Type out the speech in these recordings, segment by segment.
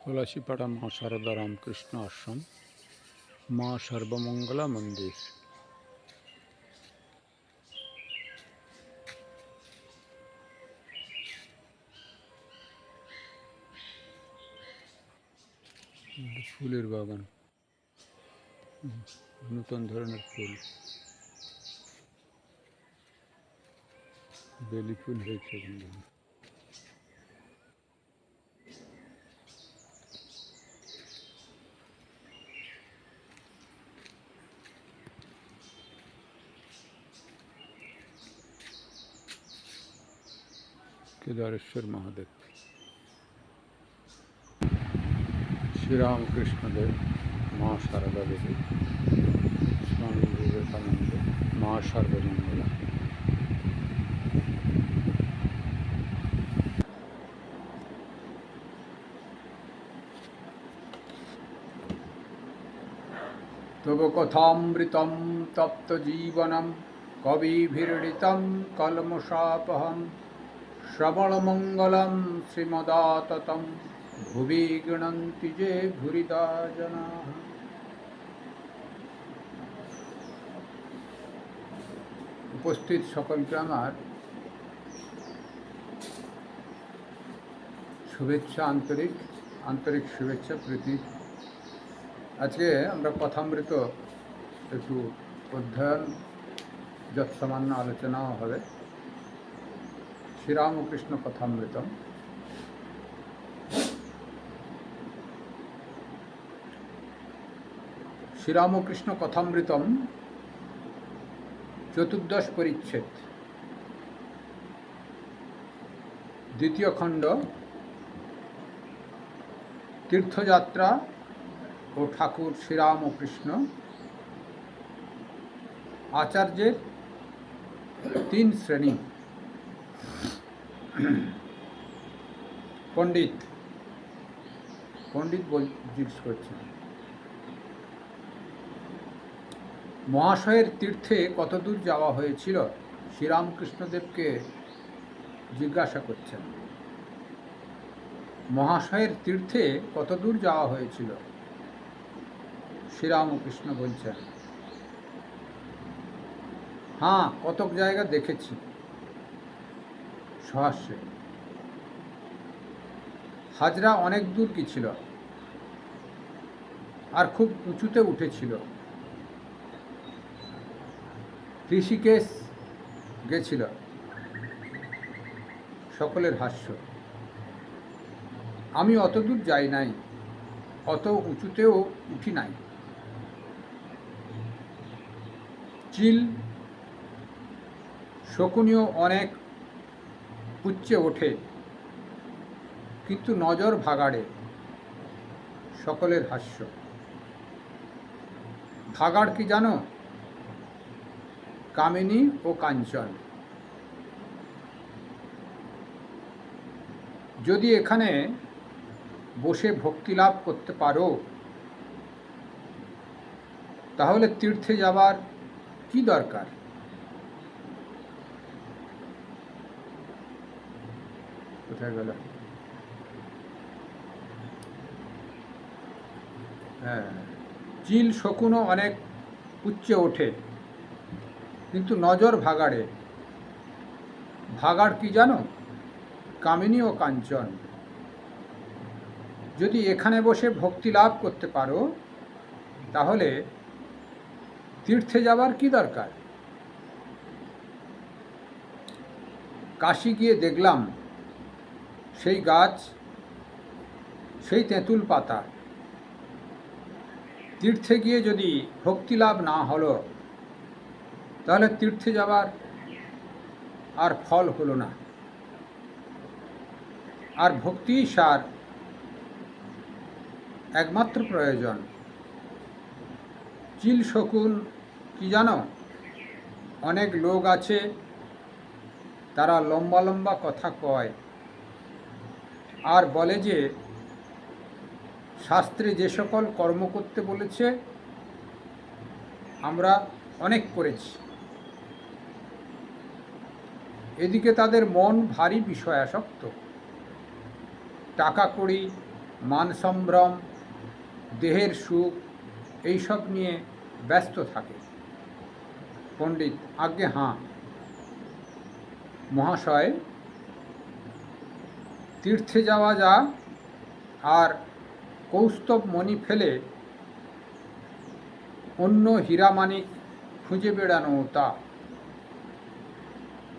পলাশীপাড়া মা সারদা রামকৃষ্ণ আশ্রম, মা সর্বমঙ্গলা মন্দির। ফুলের বাগান, নতুন ধরনের ফুল, বেলি ফুল হয়েছে। কেদারেশ্বর মহাদেব, শ্রীরামকৃষ্ণদেব, মা সারদা দেবী, স্বামী বিবেকানন্দ, মা সর্বমঙ্গলা। তব কথামৃতম তপ্ত জীবনম কবিভিরৃতম কলমশাপহম শ্রবণমঙ্গলম শ্রীমদাততম ভুবি গৃণন্তি যে ভুরিদা জনাঃ। উপস্থিত সকলকে আমার শুভেচ্ছা, আন্তরিক শুভেচ্ছা, প্রীতি। আজকে আমরা কথামৃত একটু অধ্যয়ন, যৎসামান্য আলোচনাও হবে। শ্রীরামকৃষ্ণ কথামৃতম। শ্রীরামকৃষ্ণ কথামৃতম, চতুর্দশ পরিচ্ছেদ, দ্বিতীয় খণ্ড, তীর্থযাত্রা ও ঠাকুর শ্রীরামকৃষ্ণ। আচার্যের তিন শ্রেণী। পণ্ডিত জিজ্ঞেস করছেন, মহাশয়ের তীর্থে কতদূর যাওয়া হয়েছিল? শ্রীরামকৃষ্ণদেবকে জিজ্ঞাসা করছেন, মহাশয়ের তীর্থে কতদূর যাওয়া হয়েছিল? শ্রীরামকৃষ্ণ বলছেন, হ্যাঁ, কতক জায়গা দেখেছি। সহাস্যে, হাজরা অনেক দূর গেছিল আর খুব উঁচুতে উঠেছিল। ঋষিকেশ গেছিল। সকলের হাস্য। আমি অত দূর যাই নাই, অত উঁচুতেও উঠি নাই। চিল শকুনিও অনেক উচ্চে ওঠে, কিন্তু নজর ভাগাড়ে। সকলের হাস্য। ভাগাড় কি জানো? কামিনী ও কাঞ্চন। যদি এখানে বসে ভক্তি লাভ করতে পারো, তাহলে তীর্থে যাবার কি দরকার? কোথায় গেল? হ্যাঁ, চিল শকুনও অনেক উচ্চে ওঠে, কিন্তু নজর ভাগাড়ে। ভাগাড় কি জানো? কামিনী ও কাঞ্চন। যদি এখানে বসে ভক্তি লাভ করতে পারো, তাহলে তীর্থে যাবার কি দরকার? কাশী গিয়ে দেখলাম সেই গাছ, সেই তেঁতুল পাতা। তীর্থে গিয়ে যদি ভক্তি লাভ না হলো, তাহলে তীর্থে যাবার আর ফল হলো না। আর ভক্তি সার একমাত্র প্রয়োজন। চিল শকুন কি জানো? অনেক লোক আছে, তারা লম্বা লম্বা কথা কয় আর বলে যে শাস্ত্রে যে সকল কর্ম করতে বলেছে আমরা অনেক করেছি। এদিকে তাদের মন ভারী বিষয়াসক্ত। টাকা কড়ি, মান সম্ভ্রম, দেহের সুখ, এইসব নিয়ে ব্যস্ত থাকে। পণ্ডিত: আজ্ঞে হাঁ মহাশয়, তীর্থে যাওয়া যা, আর কৌস্তব মণি ফেলে অন্য হীরামানিক খুঁজে বেড়ানো তা।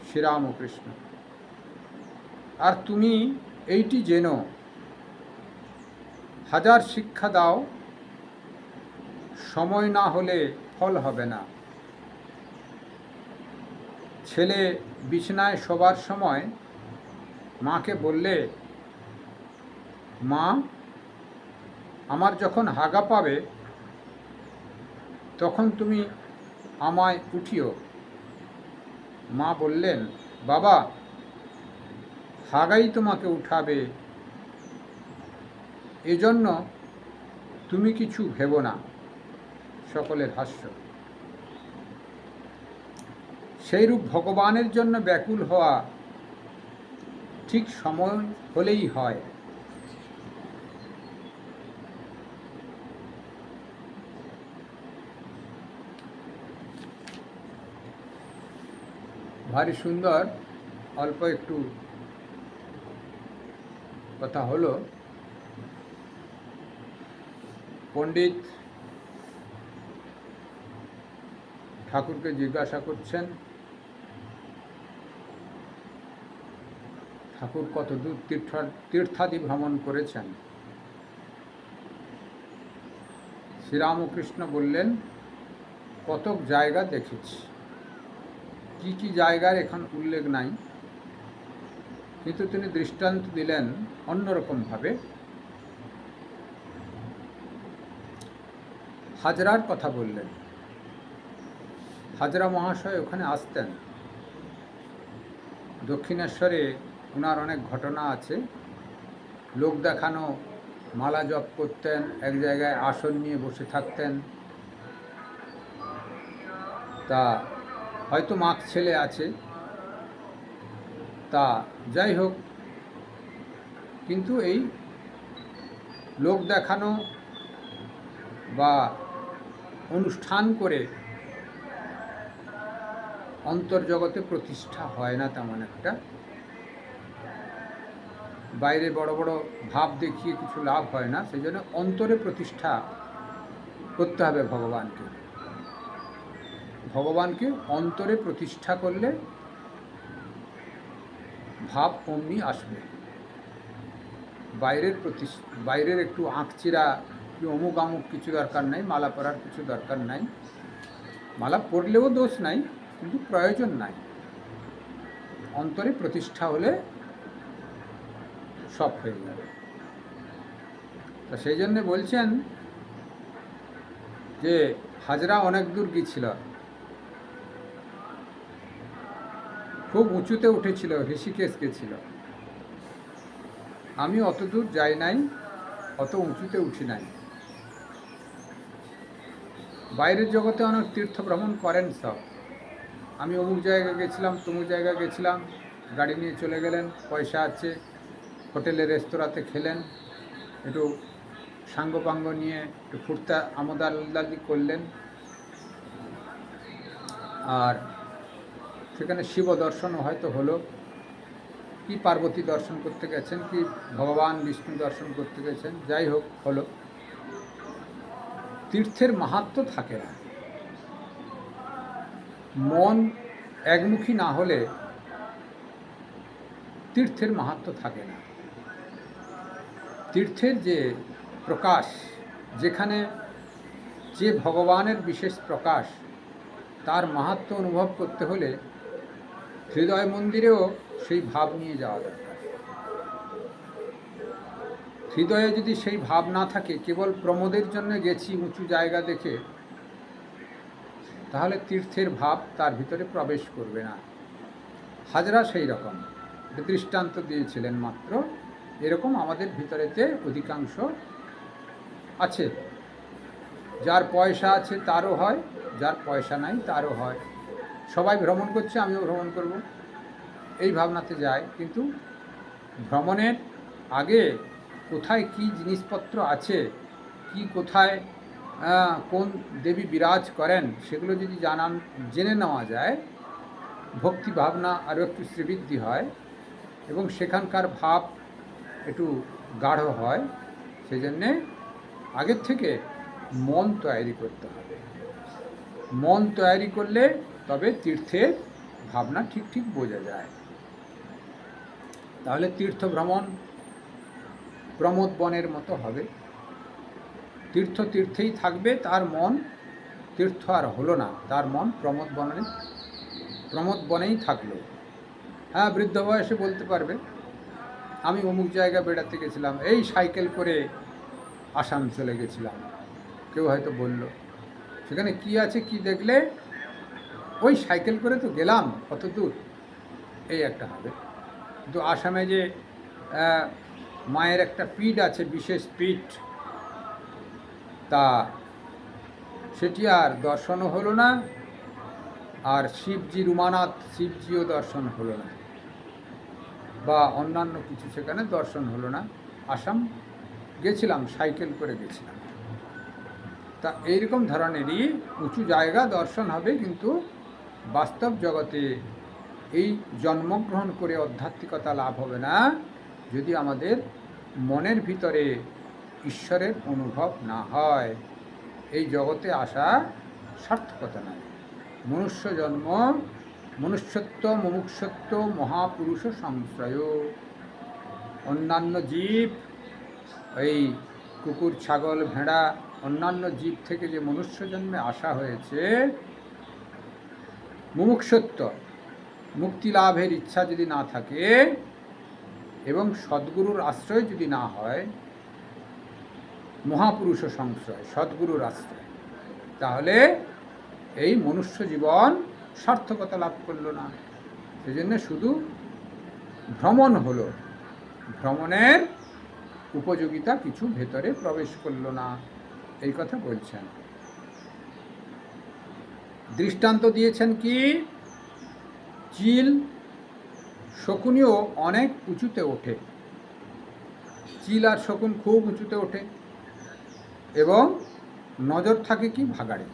শ্রীরামকৃষ্ণ: আর তুমি এইটি জেনো, হাজার শিক্ষা দাও, সময় না হলে ফল হবে না। ছেলে বিছানায় শোবার সময় মাকে বললে, মা, আমার যখন হাগা পাবে তখন তুমি আমায় উঠিও। মা বললেন, বাবা, হাগাই তোমাকে উঠাবে, এজন্য তুমি কিছু ভেবো না। সকলের হাস্য। সেইরূপ ভগবানের জন্য ব্যাকুল হওয়া ঠিক সময় হলেই হয়। ভারী সুন্দর, অল্প একটু কথা হলো। পণ্ডিত ঠাকুরকে জিজ্ঞাসা করছেন, ঠাকুর কতদূর তীর্থাদি ভ্রমণ করেছেন? শ্রীরামকৃষ্ণ বললেন, কতক জায়গা দেখেছি। কি কি জায়গার এখন উল্লেখ নাই, কিন্তু তিনি দৃষ্টান্ত দিলেন অন্যরকমভাবে। হাজরার কথা বললেন। হাজরা মহাশয় ওখানে আসতেন। দক্ষিণেশ্বরে ওনার অনেক ঘটনা আছে। লোক দেখানো মালা জপ করতেন, এক জায়গায় আসন নিয়ে বসে থাকতেন। তা হয়তো মাক ছেলে আছে, তা যাই হোক, কিন্তু এই লোক দেখানো বা অনুষ্ঠান করে অন্তর্জগতে প্রতিষ্ঠা হয় না তেমন একটা। বাইরে বড় বড় ভাব দেখিয়ে কিছু লাভ হয় না, সেই জন্য অন্তরে প্রতিষ্ঠা করতে হবে ভগবানকে। ভগবানকে অন্তরে প্রতিষ্ঠা করলে ভাব অমনি আসবে। বাইরের একটু আঁকচিরা, অমুক আমুক কিছু দরকার নাই, মালা পরার কিছু দরকার নাই। মালা পরলেও দোষ নাই, কিন্তু প্রয়োজন নাই। অন্তরে প্রতিষ্ঠা হলে সব হয়ে যাবে। তা সেই জন্যে বলছেন যে হাজরা অনেক দূর গিয়েছিল, খুব উঁচুতে উঠেছিল, ঋষিকেশ গেছিল। আমি অত দূর যাই নাই, অত উঁচুতে উঠি নাই। বাইরের জগতে অনেক তীর্থ ভ্রমণ করেন সব। আমি অমুক জায়গায় গেছিলাম, তমুক জায়গায় গেছিলাম, গাড়ি নিয়ে চলে গেলেন, পয়সা আছে, হোটেলে রেস্তোরাঁতে খেলেন, একটু সাঙ্গপাঙ্গ নিয়ে একটু ফুর্তা আমোদাল্লাদি করলেন, আর সেখানে শিব দর্শনও হয়তো হলো, কি পার্বতী দর্শন করতে গেছেন, কি ভগবান বিষ্ণু দর্শন করতে গেছেন, যাই হোক হলো। তীর্থের মাহাত্ম্য থাকে না। মন একমুখী না হলে তীর্থের মাহাত্ম্য থাকে না। তীর্থের যে প্রকাশ, যেখানে যে ভগবানের বিশেষ প্রকাশ, তার মাহাত্ম্য অনুভব করতে হলে হৃদয় মন্দিরেও সেই ভাব নিয়ে যাওয়া দরকার। হৃদয়ে যদি সেই ভাব না থাকে, কেবল প্রমোদের জন্য গেছি উঁচু জায়গা দেখে, তাহলে তীর্থের ভাব তার ভিতরে প্রবেশ করবে না। হাজরা সেই রকম দৃষ্টান্ত দিয়েছিলেন মাত্র। এরকম আমাদের ভিতরেতে অধিকাংশ আছে। যার পয়সা আছে তারও হয়, যার পয়সা নাই তারও হয়। সবাই ভ্রমণ করছে, আমিও ভ্রমণ করব, এই ভাবনাতে যায়। কিন্তু ভ্রমণের আগে কোথায় কি জিনিসপত্র আছে, কি কোথায় কোন দেবী বিরাজ করেন, সেগুলো যদি জেনে নেওয়া যায়, ভক্তি ভাবনা আরও একটু শ্রীবৃদ্ধি হয় এবং সেখানকার ভাব একটু গাঢ় হয়। সেই জন্যে আগের থেকে মন তৈরি করতে হবে। মন তৈরি করলে তবে তীর্থের ভাবনা ঠিক ঠিক বোঝা যায়। তাহলে তীর্থ ভ্রমণ প্রমোদ বনের মতো হবে। তীর্থেই থাকবে, তার মন তীর্থ আর হলো না, তার মন প্রমোদ বনেই থাকলো। হ্যাঁ, বৃদ্ধ বয়সে বলতে পারবে আমি অমুক জায়গা বেড়াতে গেছিলাম, এই সাইকেল করে আসাম চলে গেছিলাম। কেউ হয়তো বলল, সেখানে কি আছে, কি দেখলে? ওই সাইকেল করে তো গেলাম কত দূর, এই একটা হবে। কিন্তু আসামে যে মায়ের একটা পীঠ আছে, বিশেষ পীঠ, তা সেটি আর দর্শনও হলো না, আর শিবজি উমানাথ শিবজিও দর্শন হলো না, বা অন্যান্য কিছু সেখানে দর্শন হলো না। আসাম গেছিলাম, সাইকেল করে গেছিলাম। তা এইরকম ধরনেরই উঁচু জায়গা দর্শন হবে, কিন্তু বাস্তব জগতে এই জন্মগ্রহণ করে আধ্যাত্মিকতা লাভ হবে না যদি আমাদের মনের ভিতরে ঈশ্বরের অনুভব না হয়। এই জগতে আসা সার্থকতা নয়। মনুষ্য জন্ম মনুষ্যত্ব মুমুক্ষুত্ব মহাপুরুষ সংশ্রয়। অন্যান্য জীব, এই কুকুর ছাগল ভেড়া অন্যান্য জীব থেকে যে মনুষ্য জন্মে আসা হয়েছে, মুমুক্ষুত্ব মুক্তি লাভের ইচ্ছা যদি না থাকে এবং সদ্গুরুর আশ্রয় যদি না হয়, মহাপুরুষ সংশ্রয় সদ্গুরুর আশ্রয়, তাহলে এই মনুষ্য জীবন সার্থকতা লাভ করল না। সেজন্য শুধু ভ্রমণ হলো, ভ্রমণের উপযোগিতা কিছু ভেতরে প্রবেশ করল না, এই কথা বলছেন। দৃষ্টান্ত দিয়েছেন কি, চিল শকুনিও অনেক উঁচুতে ওঠে। চিল আর শকুন খুব উঁচুতে ওঠে এবং নজর থাকে কি ভাগাড়ে।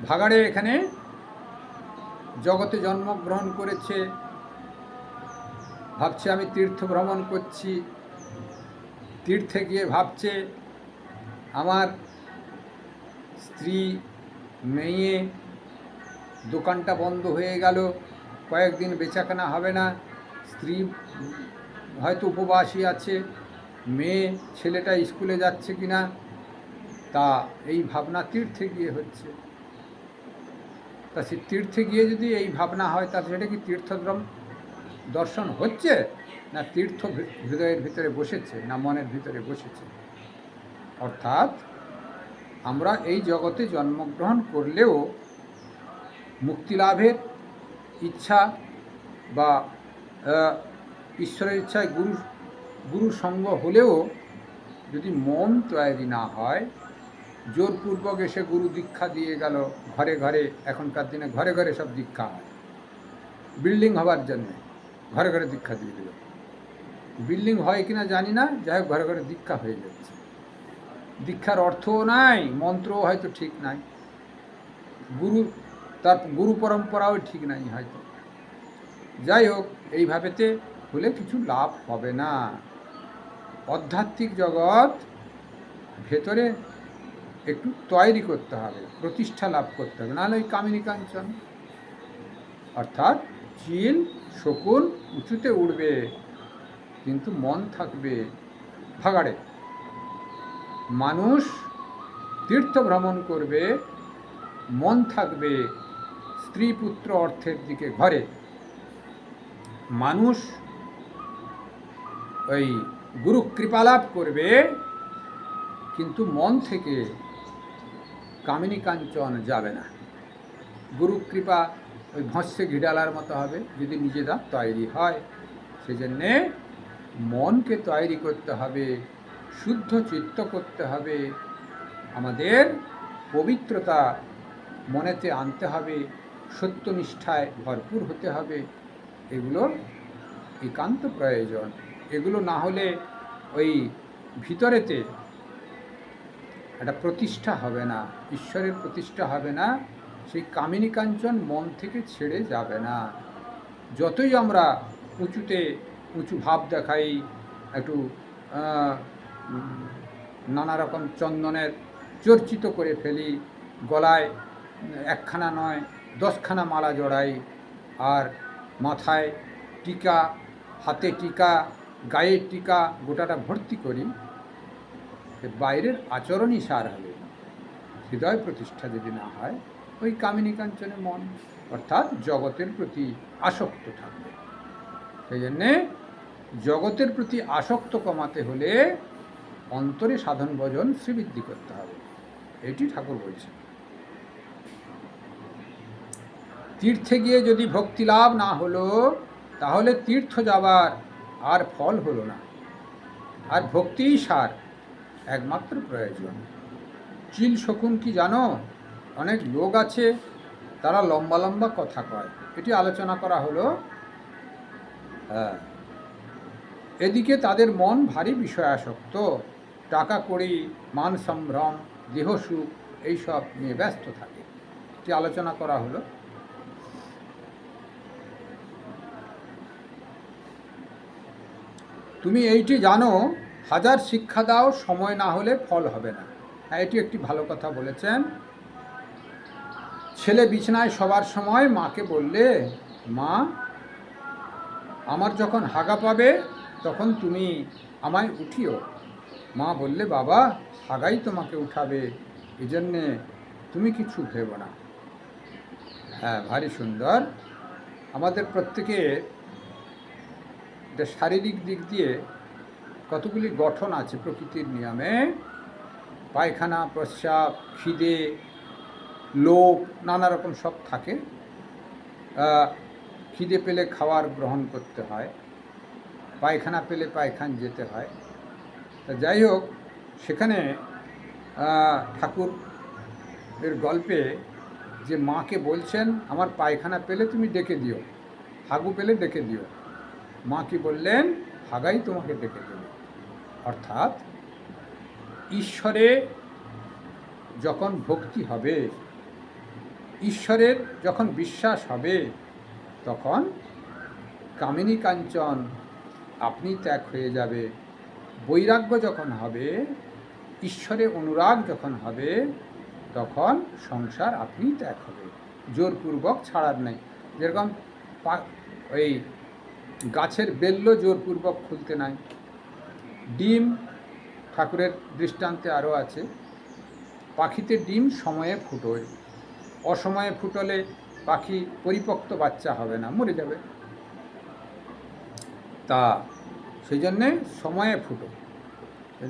ভাগাড়ে এখানে জগতে জন্মগ্রহণ করেছে, ভাবছে আমি তীর্থ ভ্রমণ করছি, তীর্থে গিয়ে ভাবছে আমার স্ত্রী মেয়ে দোকানটা বন্ধ হয়ে গেল, কয়েকদিন বেচাকেনা হবে না, স্ত্রী হয়তো উপবাসী আছে, মেয়ে ছেলেটা স্কুলে যাচ্ছে কিনা, তা এই ভাবনা তীর্থে গিয়ে হচ্ছে। তা সে তীর্থে গিয়ে যদি এই ভাবনা হয়, তা সেটা কি তীর্থ দর্শন হচ্ছে, না তীর্থ হৃদয়ের ভিতরে বসেছে, না মনের ভিতরে বসেছে? অর্থাৎ আমরা এই জগতে জন্মগ্রহণ করলেও মুক্তিলাভের ইচ্ছা বা ঈশ্বরের ইচ্ছায় গুরু সঙ্গ হলেও যদি মন তৈরি না হয়, জোরপূর্বক এসে গুরু দীক্ষা দিয়ে গেল ঘরে ঘরে, এখনকার দিনে ঘরে ঘরে সব দীক্ষা হয়, বিল্ডিং হবার জন্যে ঘরে ঘরে দীক্ষা দিয়ে দিল। বিল্ডিং হয় কিনা জানি না, যাই হোক ঘরে ঘরে দীক্ষা হয়ে যাচ্ছে। দীক্ষার অর্থও নাই, মন্ত্রও হয়তো ঠিক নাই, তার গুরু পরম্পরাও ঠিক নাই হয়তো। যাই হোক, এইভাবেতে হলে কিছু লাভ হবে না। আধ্যাত্মিক জগৎ ভেতরে একটু তৈরি করতে হবে, প্রতিষ্ঠা লাভ করতে হবে, নাহলে ওই কামিনী কাঞ্চন, অর্থাৎ চিল শকুন উঁচুতে উঠবে কিন্তু মন থাকবে ভাগাড়ে। মানুষ তীর্থ ভ্রমণ করবে, মন থাকবে স্ত্রী পুত্র অর্থের দিকে ঘরে। মানুষ ওই গুরু কৃপালাভ করবে, কিন্তু মন থেকে কামিনী কাঞ্চন যাবে না। গুরু কৃপা ওই ভস্যে ঘিডালার মতো হবে যদি নিজেরা তৈরি হয়। সেজন্যে মনকে তৈরি করতে হবে, শুদ্ধ চিত্ত করতে হবে, আমাদের পবিত্রতা মনেতে আনতে হবে, সত্যনিষ্ঠায় ভরপুর হতে হবে। এগুলো একান্ত প্রয়োজন। এগুলো না হলে ওই ভিতরেতে একটা প্রতিষ্ঠা হবে না, ঈশ্বরের প্রতিষ্ঠা হবে না, সেই কামিনী কাঞ্চন মন থেকে ছেড়ে যাবে না। যতই আমরা উঁচুতে উঁচু ভাব দেখাই, একটু নানা রকম চন্দনের চর্চিত করে ফেলি, গলায় একখানা নয় 10খানা মালা জড়াই, আর মাথায় টিকা, হাতে টিকা, গায়ে টিকা, গোটাটা ভর্তি করি, বাইরের আচরণই সার হবে, হৃদয় প্রতিষ্ঠা যদি না হয় ওই কামিনী কাঞ্চনে মন অর্থাৎ জগতের প্রতি আসক্ত থাকবে। সেই জন্যে জগতের প্রতি আসক্ত কমাতে হলে অন্তরে সাধন ভজন শ্রীবৃদ্ধি করতে হবে, এটি ঠাকুর বলছেন। তীর্থে গিয়ে যদি ভক্তি লাভ না হলো, তাহলে তীর্থ যাবার আর ফল হলো না। আর ভক্তিই সার, একমাত্র প্রয়োজন। চিল শকুন কি জানো? অনেক লোক আছে তারা লম্বা লম্বা কথা কয়, এটি আলোচনা করা হলো। এদিকে তাদের মন ভারী বিষয়াসক্ত, টাকা কড়ি, মান সম্ভ্রম, দেহসুখ এইসব নিয়ে ব্যস্ত থাকে, এটি আলোচনা করা হলো। তুমি এইটি জানো, হাজার শিক্ষা দাও, সময় না হলে ফল হবে না। হ্যাঁ, এটি একটি ভালো কথা বলেছেন। ছেলে বিছানায় শোবার সময় মাকে বললে, মা আমার যখন হাগা পাবে তখন তুমি আমায় উঠিও। মা বললে, বাবা হাগাই তোমাকে উঠাবে, এই জন্যে তুমি কিছু ভেবো না। হ্যাঁ, ভারী সুন্দর। আমাদের প্রত্যেকের শারীরিক দিক দিয়ে কতগুলি গঠন আছে প্রকৃতির নিয়মে, পায়খানা, প্রস্রাব, খিদে, লোভ, নানা রকম সব থাকে। খিদে পেলে খাবার গ্রহণ করতে হয়, পায়খানা পেলে পায়খানা যেতে হয়। তা যাই হোক, সেখানে ঠাকুরের গল্পে যে মাকে বলছেন, আমার পায়খানা পেলে তুমি ডেকে দিও, হাগু পেলে ডেকে দিও। মা কি বললেন? হাগাই তোমাকে ডেকে দেবে। অর্থাৎ ঈশ্বরে যখন ভক্তি হবে, ঈশ্বরের যখন বিশ্বাস হবে, তখন কামিনী কাঞ্চন আপনি ত্যাগ হয়ে যাবে। বৈরাগ্য যখন হবে, ঈশ্বরে অনুরাগ যখন হবে, তখন সংসার আপনি ত্যাগ হবে, জোরপূর্বক ছাড়ার নেই। যেরকম ওই গাছের বেল্ল জোরপূর্বক খুলতে নাই। ডিম, ঠাকুরের দৃষ্টান্তে আরও আছে, পাখিতে ডিম সময়ে ফুটোয়, অসময়ে ফুটলে পাখি পরিপক্ত বাচ্চা হবে না, মরে যাবে। তা সেই জন্যে সময়ে ফুটো।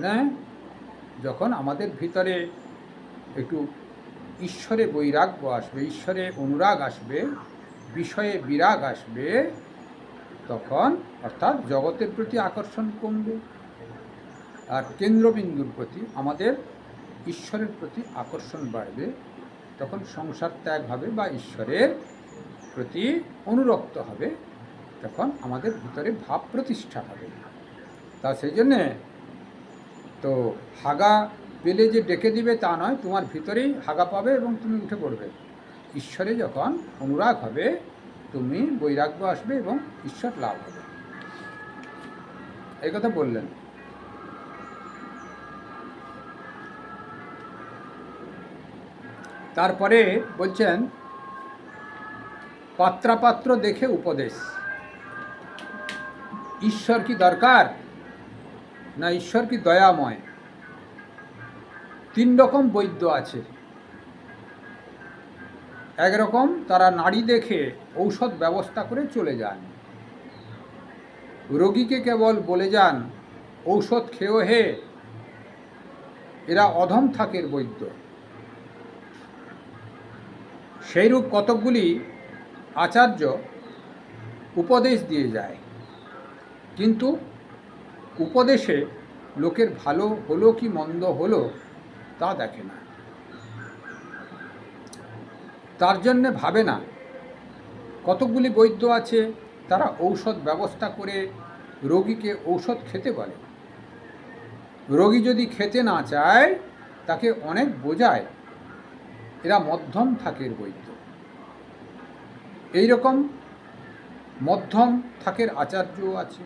হ্যাঁ, যখন আমাদের ভিতরে একটু ঈশ্বরে বৈরাগ্য আসবে, ঈশ্বরে অনুরাগ আসবে, বিষয়ে বিরাগ আসবে, তখন অর্থাৎ জগতের প্রতি আকর্ষণ কমবে, আর কেন্দ্রবিন্দুর প্রতি আমাদের ঈশ্বরের প্রতি আকর্ষণ বাড়বে। তখন সংসার ত্যাগ হবে বা ঈশ্বরের প্রতি অনুরক্ত হবে, তখন আমাদের ভিতরে ভাব প্রতিষ্ঠা হবে। তা সেই জন্যে তো হাগা পেলে যে ডেকে দিবে তা নয়, তোমার ভিতরেই হাগা পাবে এবং তুমি উঠে পড়বে। ঈশ্বরে যখন অনুরাগ হবে, তুমি বৈরাগ্য আসবে এবং ঈশ্বর লাভ হবে, এই কথা বললেন। তারপরে বলছেন, পাত্রাপাত্র দেখে উপদেশ। ঈশ্বর কি দরকার না ঈশ্বর কি দয়াময়? 3 রকম বৈদ্য আছে। একরকম তারা নাড়ি দেখে ঔষধ ব্যবস্থা করে চলে যান, রোগীকে কেবল বলে যান ঔষধ খেও হে, এরা অধম থাকের বৈদ্য। সেইরূপ কতকগুলি আচার্য উপদেশ দিয়ে যায়, কিন্তু উপদেশে লোকের ভালো হলো কি মন্দ হলো তা দেখে না, তার জন্যে ভাবে না। কতকগুলি বৈদ্য আছে তারা ঔষধ ব্যবস্থা করে রোগীকে ঔষধ খেতে বলে। রোগী যদি খেতে না চায় তাকে অনেক বোঝায়। এরা মধ্যম থাকের বৈদ্য। এইরকম মধ্যম থাকের আচার্যও আছে।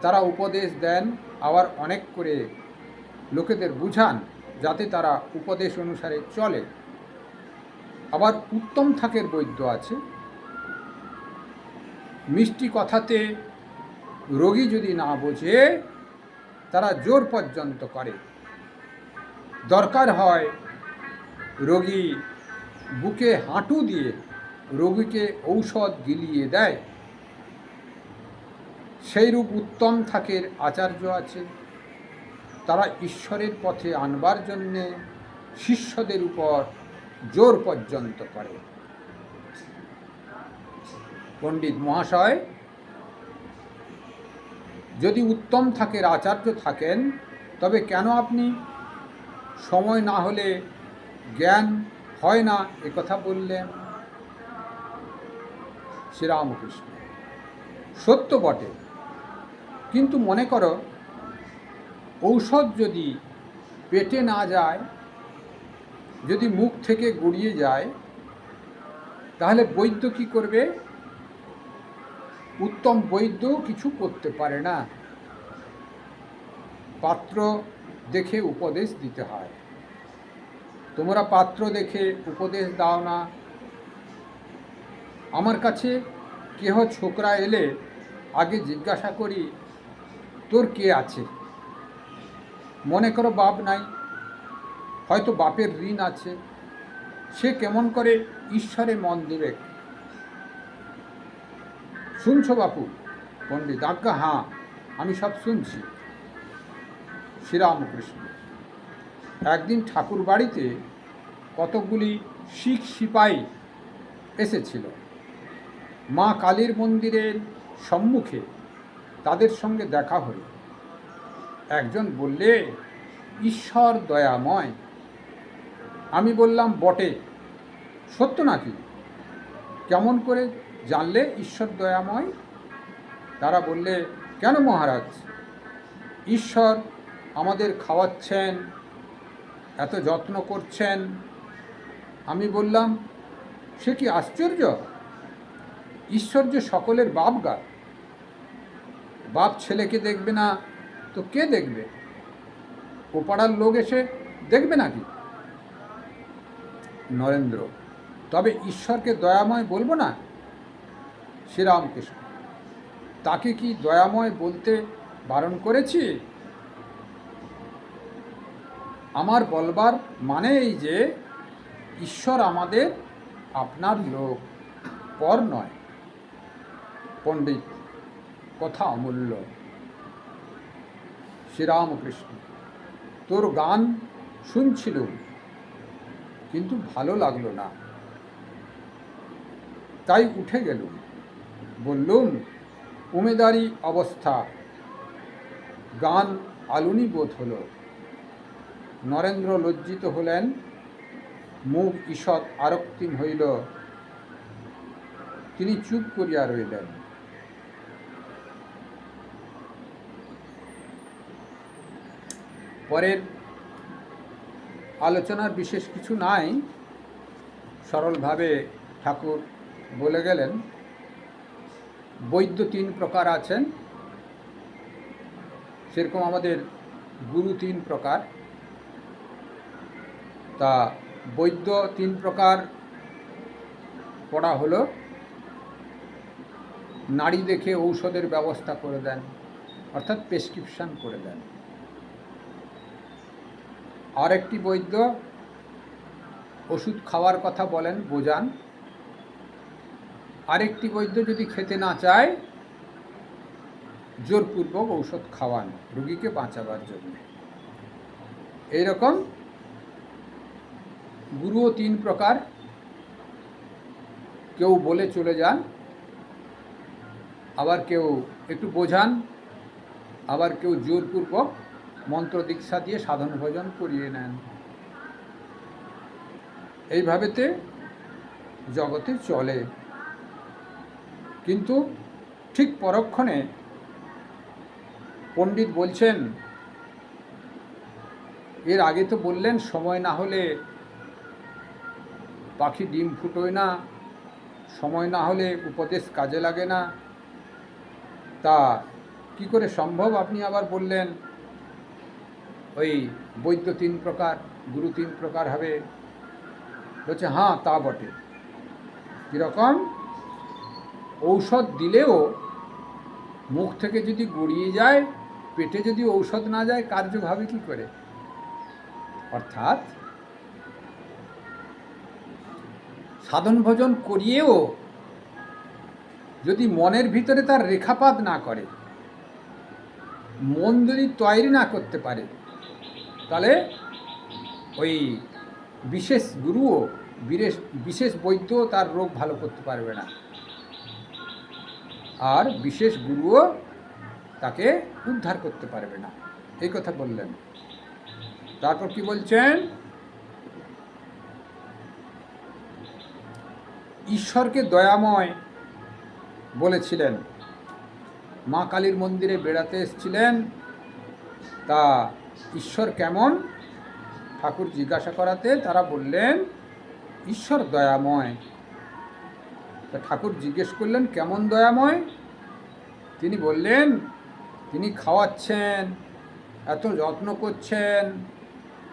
তারা উপদেশ দেন, আবার অনেক করে লোকেদের বুঝান যাতে তারা উপদেশ অনুসারে চলে। আবার উত্তম থাকের বৈদ্য আছে। মিষ্টি কথাতে রোগী যদি না বোঝে তারা জোর পর্যন্ত করে। দরকার হয় রোগী বুকে হাঁটু দিয়ে রোগীকে ঔষধ গিলিয়ে দেয়। সেইরূপ উত্তম থাকের আচার্য আছে। তারা ঈশ্বরের পথে আনবার জন্যে শিষ্যদের উপর জোর পর্যন্ত করে। পণ্ডিত মহাশয়, যদি উত্তম থাকের আচার্য থাকেন তবে কেন আপনি সময় না হলে জ্ঞান হয় না একথা বললেন? শ্রীরামকৃষ্ণ: সত্য বটে, কিন্তু মনে করো ঔষধ যদি পেটে না যায়, যদি মুখ থেকে গড়িয়ে যায়, তাহলে বৈদ্য কি করবে? উত্তম বৈদ্য কিছু করতে পারে না। পাত্র দেখে উপদেশ দিতে হয়। তোমরা পাত্র দেখে উপদেশ দাও না। আমার কাছে কেহ ছোকরা এলে আগে জিজ্ঞাসা করি, তোর কে আছে? মনে করো বাপ নাই, হয়তো বাপের ঋণ আছে, সে কেমন করে ঈশ্বরে মন দেবে? শুনছো বাপু? পণ্ডিত: আজ্ঞা হ্যাঁ, আমি সব শুনছি। শ্রীরামকৃষ্ণ: একদিন ঠাকুর বাড়িতে কতকগুলি শিখ সিপাহী এসেছিল। মা কালীর মন্দিরের সম্মুখে তাদের সঙ্গে দেখা হল। একজন বললে, ঈশ্বর দয়াময়। আমি বললাম, বটে, সত্য নাকি? কেমন করে জানলে ঈশ্বর দয়াময়? তারা বললে, কেন মহারাজ, ঈশ্বর আমাদের খাওয়াচ্ছেন, এত যত্ন করছেন। আমি বললাম, সে কি আশ্চর্য! ঈশ্বর যে সকলের বাপ গা। বাপ ছেলেকে দেখবে না তো কে দেখবে? ও পাড়ার লোক এসে দেখবে নাকি? নরেন্দ্র: তবে ঈশ্বরকে দয়াময় বলবো না? শ্রীরামকৃষ্ণ: তাকে কি দয়াময় বলতে বারণ করেছি? আমার বলবার মানে এই যে ঈশ্বর আমাদের আপনার লোক, পর নয়। পণ্ডিত: কথা অমূল্য। শ্রীরামকৃষ্ণ: তোর গান শুনছিলুম, কিন্তু ভালো লাগলো না, তাই উঠে গেলুম। বললুম, উমেদারি অবস্থা, গান আলুনি বোধ হলো। নরেন্দ্র লজ্জিত হলেন, মুখ ঈষৎ আরক্তিম হইল। তিনি চুপ করিয়া রইলেন। পরের আলোচনার বিশেষ কিছু নাই, সরলভাবে ঠাকুর বলে গেলেন, বৈদ্য 3 প্রকার আছেন, সেরকম আমাদের গুরু 3 প্রকার। তা বৈদ্য 3 প্রকার পড়া হলো, নাড়ি দেখে ঔষধের ব্যবস্থা করে দেন, অর্থাৎ প্রেসক্রিপশন করে দেন। আরেকটি বৈদ্য ওষুধ খাওয়ার কথা বলেন, বোঝান। আরেকটি বৈদ্য যদি খেতে না চায়, জোরপূর্বক ঔষধ খাওয়ান রোগীকে বাঁচাবার জন্য। এইরকম গুরুও 3 প্রকার। কেউ বলে চলে যান, আবার কেউ একটু বোঝান, আবার কেউ জোরপূর্বক মন্ত্র দীক্ষা দিয়ে সাধন ভজন করিয়ে নেন। এইভাবেতে জগতে চলে। কিন্তু ঠিক পরক্ষণে পণ্ডিত বলছেন, এর আগে তো বললেন সময় না হলে পাখি ডিম ফুটোয় না, সময় না হলে উপদেশ কাজে লাগে না, তা কি করে সম্ভব আপনি আবার বললেন ওই বৈদ্য 3 প্রকার, গুরু 3 প্রকার হবে? বলছে হ্যাঁ তা বটে। কীরকম? ঔষধ দিলেও মুখ থেকে যদি গড়িয়ে যায়, পেটে যদি ঔষধ না যায়, কার্য হবে কী করে? অর্থাৎ সাধন ভজন করিয়েও যদি মনের ভিতরে তার রেখাপাত না করে, মন যদি তৈরি না করতে পারে, তাহলে ওই বিশেষ গুরুও বিশেষ বৈদ্যও তার রোগ ভালো করতে পারবে না, আর বিশেষ গুরুও তাকে উদ্ধার করতে পারবে না। এই কথা বললেন। তারপর কি বলছেন? ঈশ্বরকে দয়াময় বলেছিলেন। মা কালীর মন্দিরে বেড়াতে এসেছিলেন, তা ঈশ্বর কেমন ঠাকুর জিজ্ঞাসা করাতে তারা বললেন ঈশ্বর দয়াময়। তা ঠাকুর জিজ্ঞেস করলেন কেমন দয়াময়? তিনি বললেন তিনি খাওয়াচ্ছেন, এত যত্ন করছেন,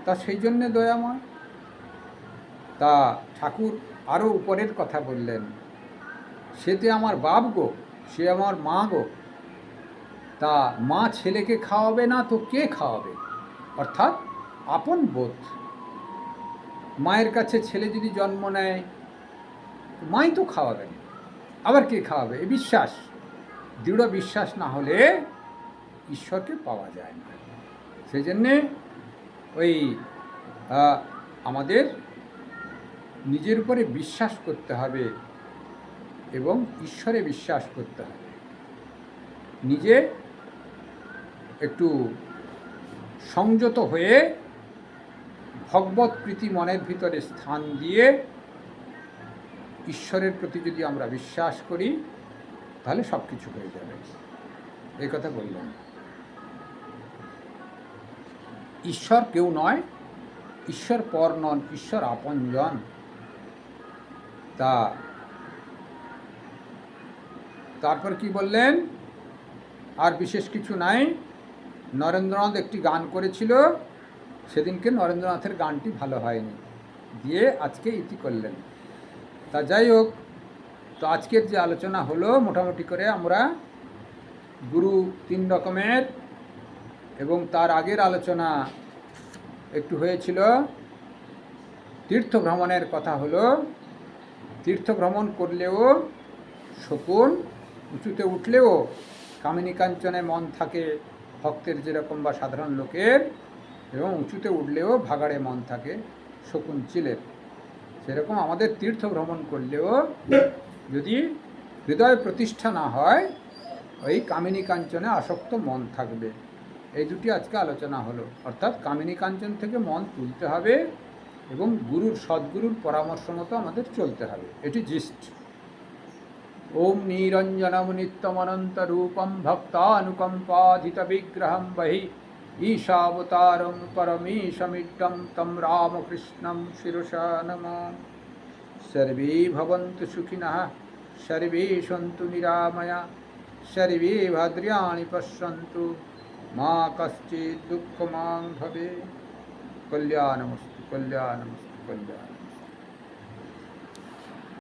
তা সেই জন্যে দয়াময়। তা ঠাকুর আরও উপরের কথা বললেন, সেতে আমার বাপ গো, সে আমার মা গো, তা মা ছেলেকে খাওয়াবে না তো কে খাওয়াবে? অর্থাৎ আপন বোধ। মায়ের কাছে ছেলে যদি জন্ম নেয়, মাই তো খাওয়াবেন, আবার কে খাওয়াবে? এই বিশ্বাস, দৃঢ় বিশ্বাস না হলে ঈশ্বরকে পাওয়া যায় না। সেই জন্যে ওই আমাদের নিজের উপরে বিশ্বাস করতে হবে এবং ঈশ্বরে বিশ্বাস করতে হবে। নিজে একটু সংযত হয়ে ভগবত প্রীতি মনের ভিতরে স্থান দিয়ে ঈশ্বরের প্রতি যদি আমরা বিশ্বাস করি, তাহলে সব কিছু হয়ে যাবে। এই কথা বললাম। ঈশ্বর কেউ নয়, ঈশ্বর পর নন, ঈশ্বর আপনজন। তা তারপর কি বললেন? আর বিশেষ কিছু নাই। নরেন্দ্রনাথ একটি গান করেছিল, সেদিনকে নরেন্দ্রনাথের গানটি ভালো হয়নি, দিয়ে আজকে ইতি করলেন। তা যাই হোক, তো আজকের যে আলোচনা হলো, মোটামুটি করে আমরা গুরু 3 রকমের, এবং তার আগের আলোচনা একটু হয়েছিল তীর্থ ভ্রমণের কথা হলো। তীর্থ ভ্রমণ করলেও শকুন, উঁচুতে উঠলেও কামিনী কাঞ্চনে মন থাকে ভক্তের যেরকম বা সাধারণ লোকের, এবং উঁচুতে উঠলেও ভাগাড়ে মন থাকে শকুন চিলের। সেরকম আমাদের তীর্থ ভ্রমণ করলেও যদি হৃদয় প্রতিষ্ঠা না হয়, ওই কামিনী কাঞ্চনে আসক্ত মন থাকবে। এই দুটি আজকে আলোচনা হলো। অর্থাৎ কামিনী কাঞ্চন থেকে মন তুলতে হবে এবং সদ্গুরুর পরামর্শ মতো আমাদের চলতে হবে। এটি জিস্ট। ওম নিরঞ্জনম নিত্যমনন্ত রূপম ভক্তানুকম্পাধিত বিগ্রহম বহি ঈশাবতারং পরমেশমিড্ডম তম রামকৃষ্ণম শিরসা নমামি। সর্বে ভবন্তু সুখিনঃ, সর্বে সন্তু নিরাময়া, সর্বে ভদ্রাণি পশ্যন্তু, মা কশ্চিৎ দুঃখমাং ভবেৎ। কল্যাণমস্তু, কল্যাণমস্তু, কল্যাণমস্তু।